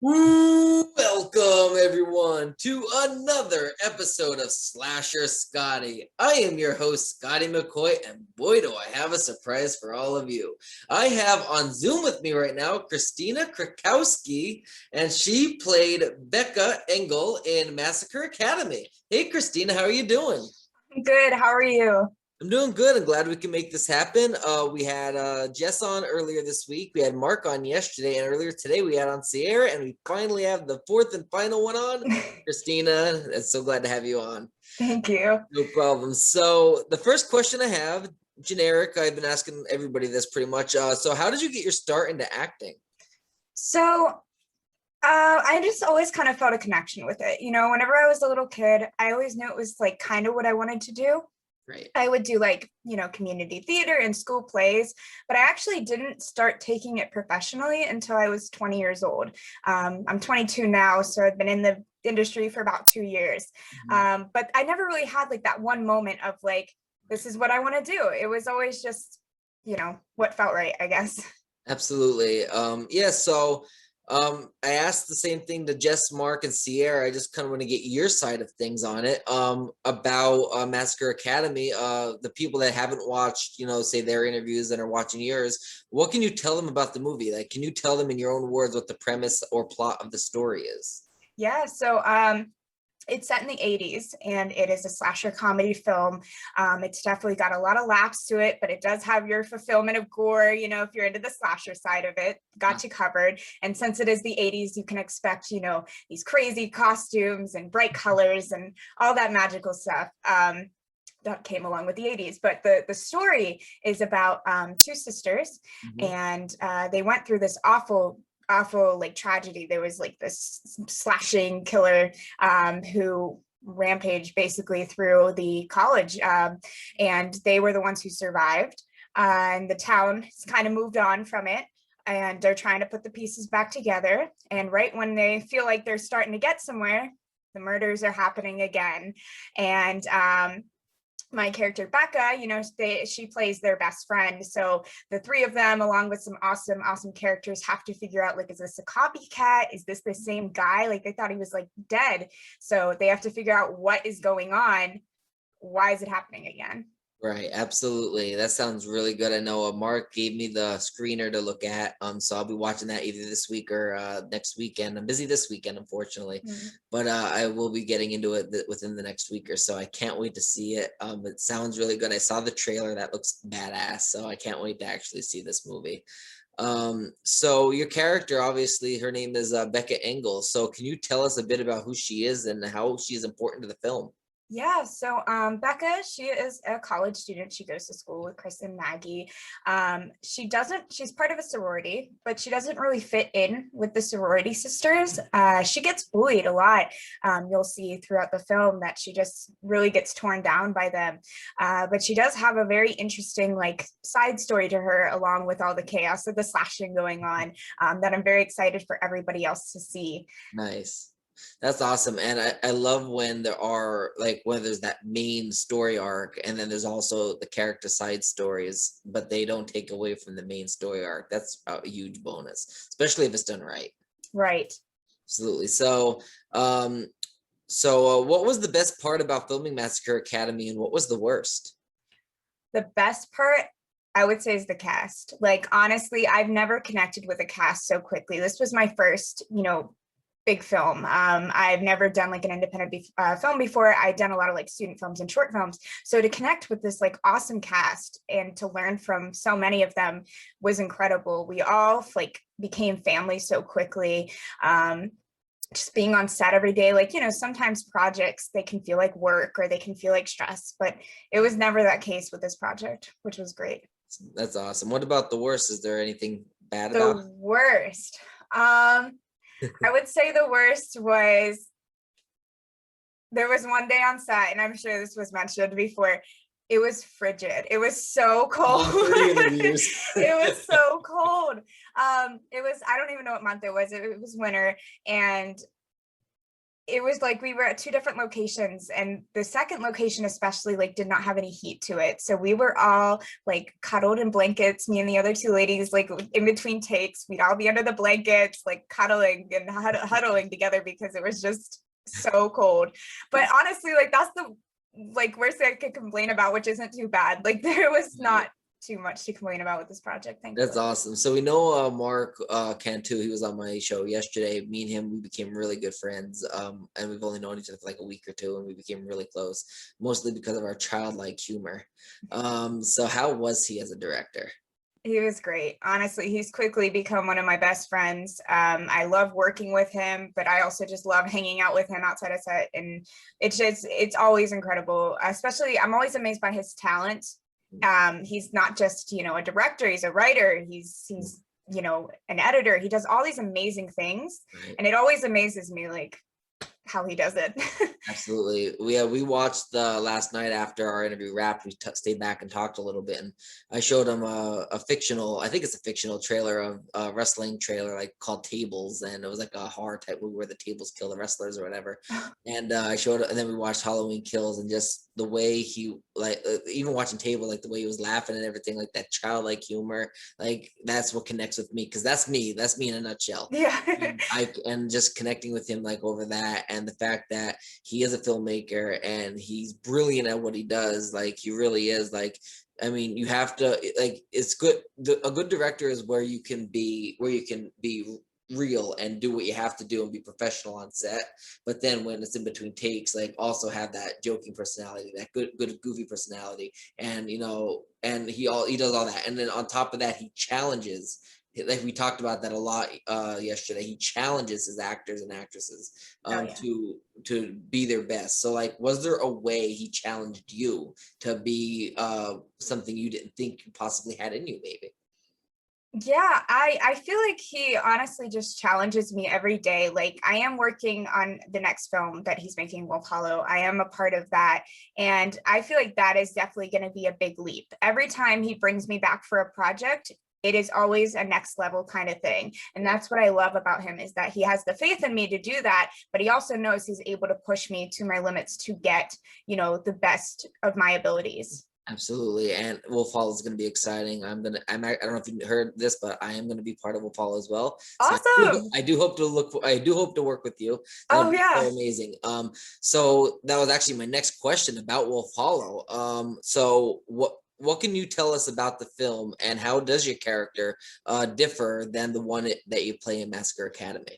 Welcome everyone to another episode of Slasher Scotty. I am your host Scotty McCoy, and boy do I have a surprise for all of you. I have on Zoom with me right now Christina Krakowski, and she played Becca Engel in Massacre Academy. Hey Christina, how are you doing? Good. How are you? I'm doing good. I'm glad we can make this happen. We had Jess on earlier this week. We had Mark on yesterday, and earlier today we had on Sierra, and we finally have the fourth and final one on, Christina. I'm so glad to have you on. Thank you. No problem. So the first question I have, generic. I've been asking everybody this pretty much. So how did you get your start into acting? So, I just always kind of felt a connection with it. Whenever I was a little kid, I always knew it was like kind of what I wanted to do. Right. I would do community theater and school plays, but I actually didn't start taking it professionally until I was 20 years old. I'm 22 now, so I've been in the industry for about 2 years. But I never really had like that one moment of like, this is what I want to do. It was always just, what felt right, I guess. Absolutely. Yeah, so I asked the same thing to Jess, Mark, and Sierra. I just kind of want to get your side of things on it. About Massacre Academy. The people that haven't watched, say their interviews and are watching yours, what can you tell them about the movie? Like, can you tell them in your own words what the premise or plot of the story is? Yeah, so it's set in the 80s and it is a slasher comedy film. It's definitely got a lot of laughs to it, but it does have your fulfillment of gore. If you're into the slasher side of it, got you covered. And since it is the 80s, you can expect, these crazy costumes and bright colors and all that magical stuff. That came along with the 80s. But the story is about two sisters, and they went through this awful like tragedy. There was like this slashing killer who rampaged basically through the college, and they were the ones who survived, and the town has kind of moved on from it, and they're trying to put the pieces back together. And right when they feel like they're starting to get somewhere, the murders are happening again. And my character Becca, she plays their best friend. So the three of them, along with some awesome characters, have to figure out, like, is this a copycat? Is this the same guy? Like, they thought he was like dead. So they have to figure out what is going on. Why is it happening again? Right, absolutely. That sounds really good. I know Mark gave me the screener to look at, so I'll be watching that either this week or next weekend. I'm busy this weekend, unfortunately, but I will be getting into it within the next week or so. I can't wait to see it. It sounds really good. I saw the trailer. That looks badass, so I can't wait to actually see this movie. So your character, obviously, her name is Becca Engel. So can you tell us a bit about who she is and how she is important to the film? Yeah, so Becca, she is a college student. She goes to school with Chris and Maggie. She's part of a sorority, but she doesn't really fit in with the sorority sisters. She gets bullied a lot. You'll see throughout the film that she just really gets torn down by them. But she does have a very interesting like side story to her, along with all the chaos of the slashing going on, that I'm very excited for everybody else to see. Nice. That's awesome. And I love when there are like when there's that main story arc and then there's also the character side stories, but they don't take away from the main story arc. That's a huge bonus, especially if it's done right. Right. Absolutely. So what was the best part about filming Massacre Academy and what was the worst? The best part, I would say, is the cast. Like, honestly, I've never connected with a cast so quickly. This was my first, big film. I've never done like an independent film before. I'd done a lot of like student films and short films. So to connect with this like awesome cast and to learn from so many of them was incredible. We all like became family so quickly. Just being on set every day, like, sometimes projects, they can feel like work or they can feel like stress, but it was never that case with this project, which was great. That's awesome. What about the worst? Is there anything bad about it? The worst. I would say the worst was, there was one day on set, and I'm sure this was mentioned before, it was frigid. It was so cold. It was so cold. It was, I don't even know what month it was. It was winter, and it was like we were at two different locations, and the second location especially like did not have any heat to it. So we were all like cuddled in blankets, me and the other two ladies, like in between takes, we'd all be under the blankets, like cuddling and huddling together because it was just so cold. But honestly, like that's the like worst thing I could complain about, which isn't too bad. Like there was not too much to complain about with this project. Thankfully. That's awesome. So we know Mark Cantu. He was on my show yesterday. Me and him, we became really good friends. And we've only known each other for like a week or two, and we became really close, mostly because of our childlike humor. So how was he as a director? He was great. Honestly, he's quickly become one of my best friends. I love working with him, but I also just love hanging out with him outside of set. And it's always incredible. Especially, I'm always amazed by his talent. He's not just, you know, a director, he's a writer, he's you know, an editor. He does all these amazing things. Right. And it always amazes me, like, how he does it. Absolutely. We watched last night after our interview wrapped. We stayed back and talked a little bit, and I showed him a fictional, I think it's a fictional trailer of a wrestling trailer like called Tables, and it was like a horror type movie where the tables kill the wrestlers or whatever. And I showed it, and then we watched Halloween Kills, and just the way he like even watching Table, like the way he was laughing and everything, like that childlike humor, like that's what connects with me, because that's me in a nutshell. Yeah. And just connecting with him like over that, and the fact that he is a filmmaker and he's brilliant at what he does, like he really is. Like, I mean, you have to, like, it's good, a good director is where you can be real and do what you have to do and be professional on set, but then when it's in between takes, like also have that joking personality, that good goofy personality, and you know, and he does all that, and then on top of that he challenges, like we talked about that a lot yesterday, he challenges his actors and actresses to be their best. So like, was there a way he challenged you to be something you didn't think you possibly had in you, maybe? Yeah, I feel like he honestly just challenges me every day. Like I am working on the next film that he's making, Wolf Hollow. I am a part of that. And I feel like that is definitely going to be a big leap. Every time he brings me back for a project, it is always a next level kind of thing. And that's what I love about him, is that he has the faith in me to do that, but he also knows he's able to push me to my limits to get, you know, the best of my abilities. Absolutely, and Wolf Hall is going to be exciting. I don't know if you heard this, but I am going to be part of Wolf Hall as well. So Awesome. I do hope to work with you. Oh That'll be yeah. so amazing. So that was actually my next question about Wolf Hollow. So what can you tell us about the film, and how does your character differ than the one that you play in Massacre Academy?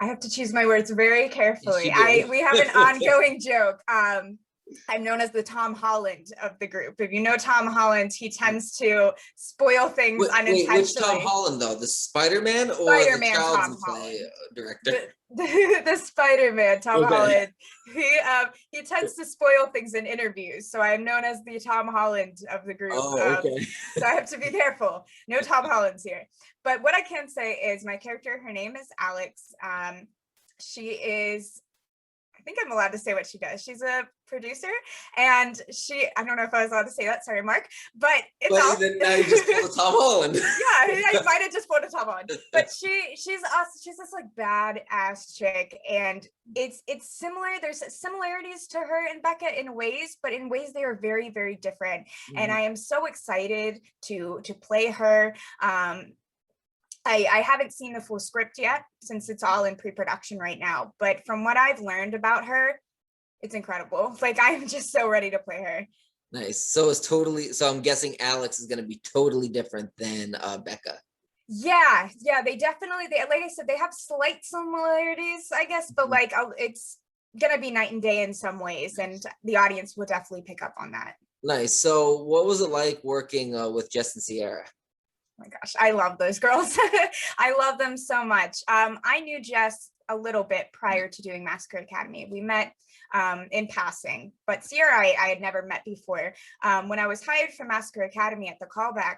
I have to choose my words very carefully. Yes, you We have an ongoing joke. I'm known as the Tom Holland of the group. If you know Tom Holland, he tends to spoil things unintentionally. Which Tom Holland though? The Spider-Man or the Spider-Man Child's Tom Play Holland. director? The Spider-Man Tom Okay. Holland. He tends to spoil things in interviews, so I'm known as the Tom Holland of the group. Oh, okay. So I have to be careful. No Tom Hollands here. But what I can say is my character, her name is Alex. She is, I think I'm allowed to say what she does. She's a producer, and I don't know if I was allowed to say that, sorry, Mark, but now you just pulled a Tom Holland. Yeah, I might have just pulled a Tom Holland, but she's this like badass chick, and it's similar. There's similarities to her and Becca in ways, but in ways they are very, very different. And I am so excited to play her. I haven't seen the full script yet, since it's all in pre-production right now, but from what I've learned about her, it's incredible. Like, I'm just so ready to play her. Nice. So I'm guessing Alex is going to be totally different than Becca. Yeah, they like I said, they have slight similarities, I guess, but like it's gonna be night and day in some ways, and the audience will definitely pick up on that. Nice. So what was it like working with Jess and Sierra? Oh my gosh, I love those girls. I love them so much. I knew Jess a little bit prior to doing Massacre Academy. We met in passing, but Sierra I had never met before. When I was hired for Massacre Academy at the callback,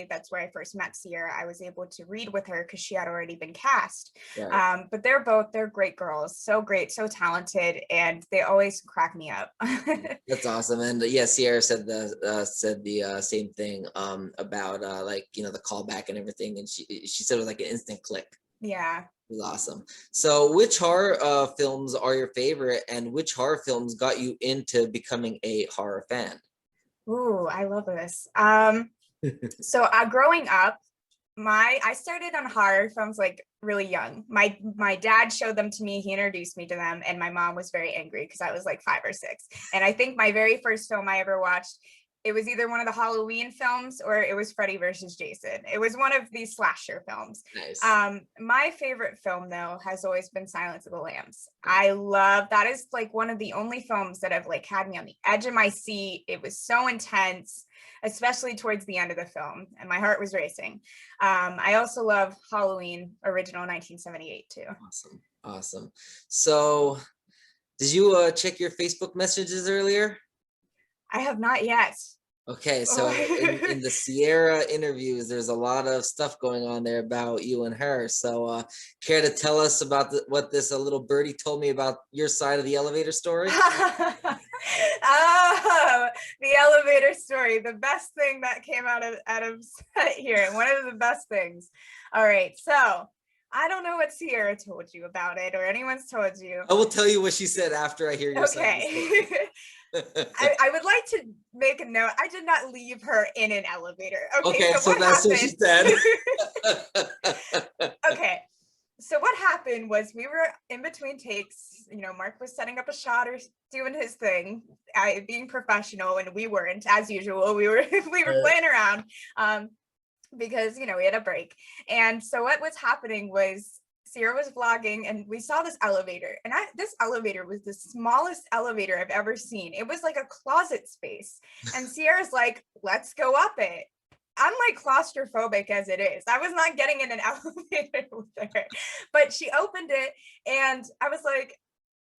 that's where I first met Sierra. I was able to read with her because she had already been cast. Right. But they're great girls, so great, so talented, and they always crack me up. That's awesome. And yeah, Sierra said the same thing about like, you know, the callback and everything, and she said it was like an instant click. Yeah. It was awesome. So which horror films are your favorite, and which horror films got you into becoming a horror fan? Ooh, I love this. So growing up, I started on horror films like really young. My dad showed them to me. He introduced me to them, and my mom was very angry because I was like 5 or 6. And I think my very first film I ever watched, it was either one of the Halloween films or it was Freddy versus Jason. It was one of these slasher films. Nice. My favorite film though has always been Silence of the Lambs. I love that. Is like one of the only films that have like had me on the edge of my seat. It was so intense, especially towards the end of the film, and my heart was racing. I also love Halloween original 1978 too. Awesome. Awesome. So did you check your Facebook messages earlier? I have not yet. Okay, so in the Sierra interviews, there's a lot of stuff going on there about you and her. So care to tell us about what this little birdie told me about your side of the elevator story? Oh, the elevator story, the best thing that came out of here, one of the best things. All right, so I don't know what Sierra told you about it or anyone's told you. I will tell you what she said after I hear your side of the story. I would like to make a note. I did not leave her in an elevator. Okay, so that's what she said. Okay, so what happened was we were in between takes. You know, Mark was setting up a shot or doing his thing, being professional, and we weren't, as usual. We were playing around because you know we had a break. And so what was happening was Sierra was vlogging and we saw this elevator, and this elevator was the smallest elevator I've ever seen. It was like a closet space, and Sierra's like, let's go up it. I'm like claustrophobic as it is. I was not getting in an elevator with her, but she opened it and I was like,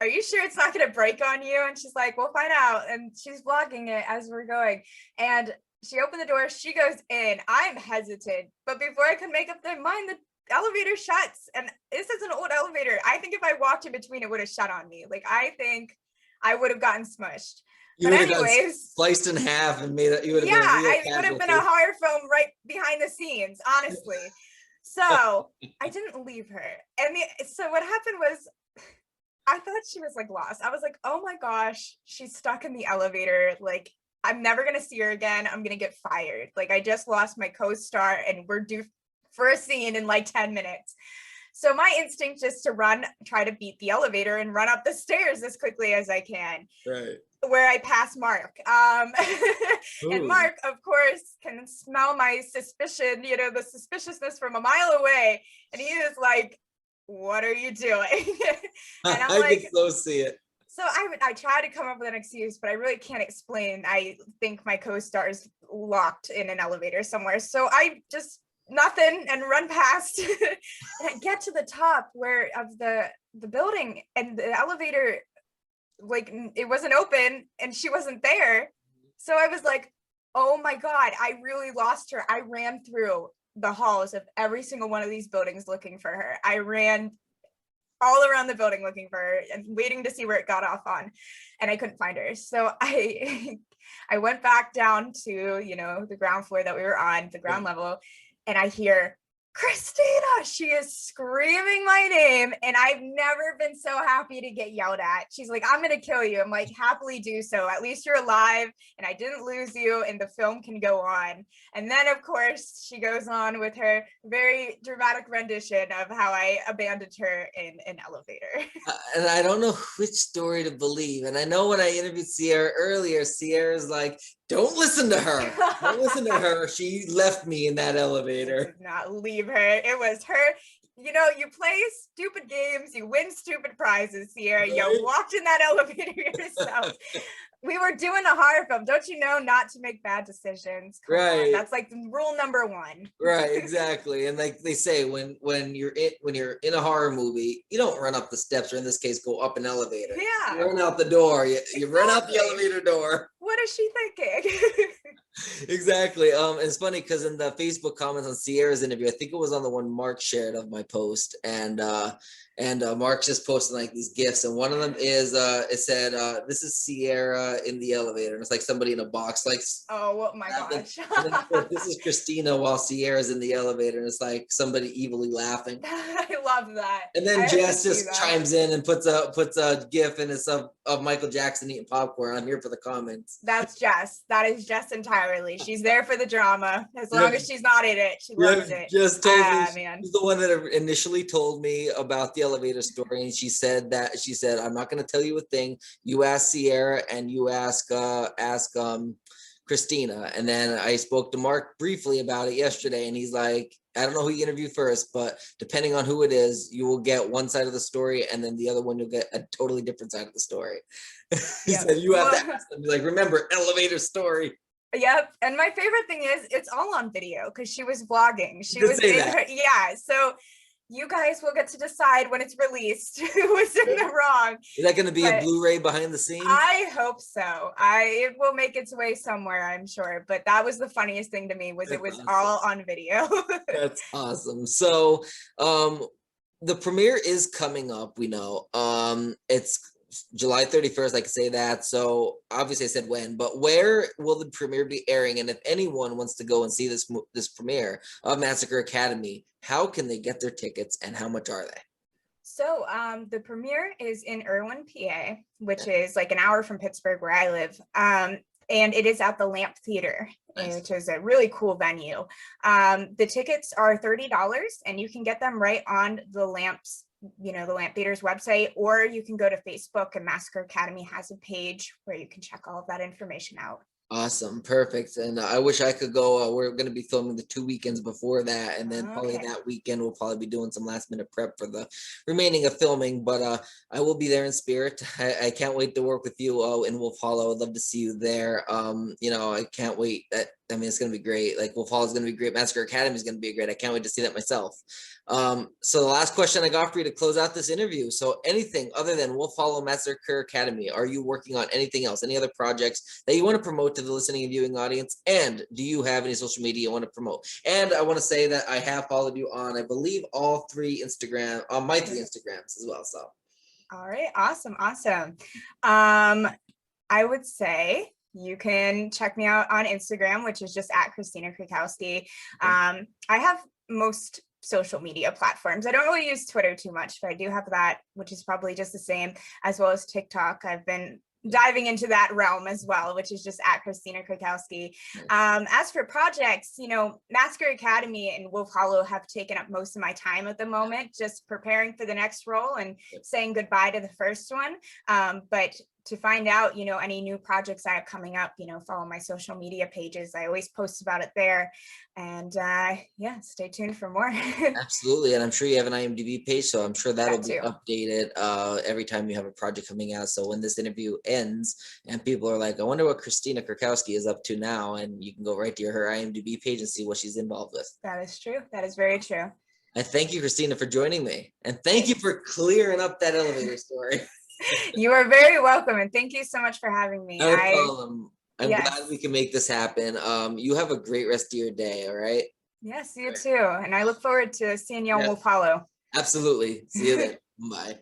are you sure it's not going to break on you? And she's like, we'll find out. And she's vlogging it as we're going. And she opened the door, she goes in. I'm hesitant, but before I could make up their mind, the elevator shuts. And this is an old elevator. I think if I walked in between, it would have shut on me. Like, I think I would have gotten smushed. You would have gotten sliced in half and made it. You would have I would have been a horror film right behind the scenes, honestly. So I didn't leave her. And so what happened was, I thought she was like lost. I was like, oh my gosh, she's stuck in the elevator. Like, I'm never going to see her again. I'm going to get fired. Like, I just lost my co-star and we're due for a scene in like 10 minutes. So my instinct is to try to beat the elevator and run up the stairs as quickly as I can. Right. Where I pass Mark. And Mark, of course, can smell my suspicion, you know, the suspiciousness from a mile away. And he is like, what are you doing? And I'm like, I can so see it. So I try to come up with an excuse, but I really can't explain. I think my co-star is locked in an elevator somewhere. So I just nothing and run past and I get to the top of the building, and the elevator, like, it wasn't open and she wasn't there. So I was like, oh my God, I really lost her. I ran through the halls of every single one of these buildings looking for her. I ran all around the building looking for her and waiting to see where it got off on, and I couldn't find her. So I went back down to, you know, the ground floor that we were on, the ground level, and I hear, Christina, she is screaming my name, and I've never been so happy to get yelled at. She's like, I'm gonna kill you. I'm like, happily do so. At least you're alive and I didn't lose you and the film can go on. And then of course she goes on with her very dramatic rendition of how I abandoned her in an elevator. And I don't know which story to believe. And I know when I interviewed Sierra earlier, Sierra's like, don't listen to her. Don't listen to her. She left me in that elevator. I did not leave her. It was her. You know, you play stupid games, you win stupid prizes, Sierra. Right? You walked in that elevator yourself. We were doing a horror film. Don't you know not to make bad decisions? Come on. That's like rule number one. Right, exactly. And like they say, when you're in a horror movie, you don't run up the steps, or in this case, go up an elevator. Yeah. You run out the door. You run out the elevator door. What is she thinking? Exactly. It's funny because in the Facebook comments on Sierra's interview, I think it was on the one Mark shared of my post, and Mark just posted like these gifs, and one of them is it said this is Sierra in the elevator, and it's like somebody in a box like. Oh my gosh. And then this is Christina while Sierra's in the elevator, and it's like somebody evilly laughing. I love that. And then I Jess just chimes in and puts a gif, and it's of Michael Jackson eating popcorn. I'm here for the comments. That's Jess. That is Jess entirely. She's there for the drama. As long as she's not in it, she loves it. Jess told me man. she's the one that initially told me about the elevator story, and she said I'm not going to tell you a thing. You ask Sierra and you ask Christina. And then I spoke to Mark briefly about it yesterday, and he's like, I don't know who you interview first, but depending on who it is, you will get one side of the story, and then the other one you'll get a totally different side of the story. He said you have to ask them, like, remember, elevator story. Yep. And my favorite thing is it's all on video because she was vlogging. She was in her, yeah. So you guys will get to decide when it's released who was in the wrong. Is that going to be a Blu-ray behind the scenes? I hope so. It will make its way somewhere, I'm sure. But that was the funniest thing to me was it was all on video. That's awesome. So the premiere is coming up, we know. It's July 31st, I can say that. So obviously I said when, but where will the premiere be airing? And if anyone wants to go and see this premiere of Massacre Academy, how can they get their tickets and how much are they? So the premiere is in Irwin, PA, which is like an hour from Pittsburgh where I live. And it is at the Lamp Theater, which is a really cool venue. The tickets are $30 and you can get them right on the Lamp's the Lamp Theater's website, or you can go to Facebook, and Massacre Academy has a page where you can check all of that information out. Awesome. Perfect. And I wish I could go. We're going to be filming the 2 weekends before that. And then probably that weekend, we'll probably be doing some last minute prep for the remaining of filming. But I will be there in spirit. I can't wait to work with you and Wolf Hollow. I'd love to see you there. I can't wait. It's going to be great. Like Wolf Hollow is going to be great. Massacre Academy is going to be great. I can't wait to see that myself. So the last question I got for you to close out this interview. So anything other than Wolf Hollow Massacre Academy, are you working on anything else? Any other projects that you want to promote to the listening and viewing audience? And do you have any social media you want to promote? And I want to say that I have followed you on, I believe, all my 3 Instagrams as well. So. All right. Awesome. I would say you can check me out on Instagram, which is just at Christina Krakowski. I have most social media platforms. I don't really use Twitter too much, but I do have that, which is probably just the same, as well as TikTok. I've been diving into that realm as well, which is just at Christina Krakowski. As for projects, Massacre Academy and Wolf Hollow have taken up most of my time at the moment, just preparing for the next role and saying goodbye to the first one. But to find out, any new projects I have coming up, follow my social media pages. I always post about it there. And stay tuned for more. Absolutely. And I'm sure you have an IMDb page, so I'm sure that'll be updated every time you have a project coming out. So when this interview ends and people are like, I wonder what Christina Krakowski is up to now, and you can go right to her IMDb page and see what she's involved with. That is true. That is very true. I thank you, Christina, for joining me. And thank you for clearing up that elevator story. You are very welcome, and thank you so much for having me. No problem. I'm glad we can make this happen. You have a great rest of your day, all right? Yes, you too. And I look forward to seeing you on Wolf Hollow. Absolutely. See you then. Bye.